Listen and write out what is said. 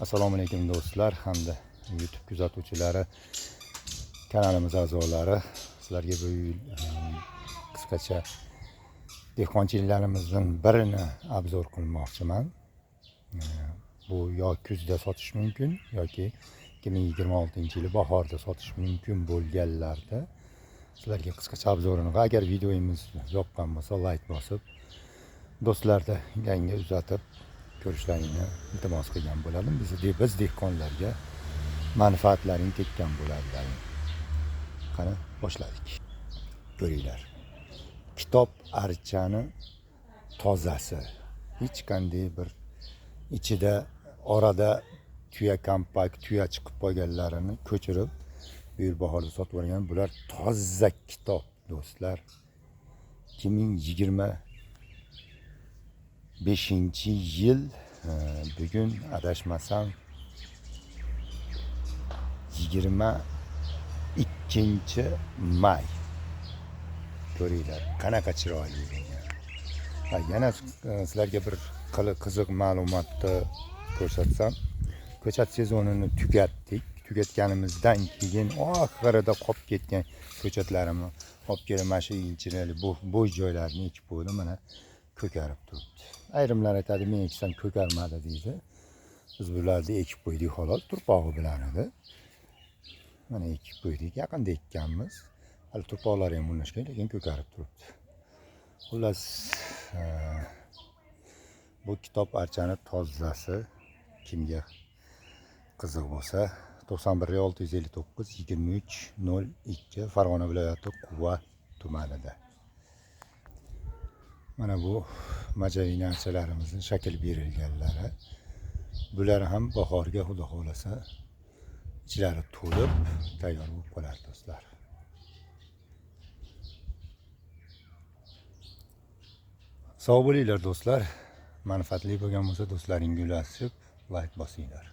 Assalomu alaykum do'stlar hamda YouTube kuzatuvchilari, kanalimiz a'zolari. Sizlarga bu yil qisqacha dehqonchiliklarimizni birini obzor qilmoqchiman. Bu yo kuzda sotish mumkin yoki 2026-yil bahorda sotish mumkin bo'lganlarda sizlarga qisqacha obzorini, agar videomiz yoqqan bo'lsa like bosib, do'stlarda yangi uzatib ko'rishlaringni iltimos qilgan bo'ladim. Biz dehqonlarga manfaatlaring tekkan bo'ladi. Qani boshladik. Ko'ringlar. Kitob archani tozasi. Hech qanday bir ichida orada tuya kompakt, tuya chiqib qolganlarini ko'chirib bu yil bahorda sotib olgan. Bular toza kitob do'stlar. 2025-yil bugun adashmasam 22-may. Ko'ringlar, qanaqa chiroyli. Yana sizlarga bir qiziq ma'lumotni ko'rsatsam, ko'chat sezonini tugatganimizdan keyin oxirida qolib ketgan ko'chatlarimni olib kelib mana shu inchirali bo'sh joylarni ekib qo'ydim. Mana ko'karib turibdi. Ayrimlar aytadi, men eksam ko'karmadi deydi. Biz bularni ekib qo'ydik xolos, turpog'i bilan edi. Mana ekib qo'ydik, yaqinda ekkanmiz. Hali turpoqlari ham o'rnashgan, lekin ko'karib turibdi. Xullas, bu kitob archani tozasi kimga qiziq bo'lsa 91 659 2302 Farg'ona viloyati Quva tumanida. Mana bu majavina archalarimizning shakl berilganlari. Bular ham bahorga xudo xolasa ichlari to'lib tayyor bo'lib qoladi do'stlar. Sog' bo'linglar do'stlar. Manfaatli bo'lgan bo'lsa do'stlaringga ulashib like bosinglar.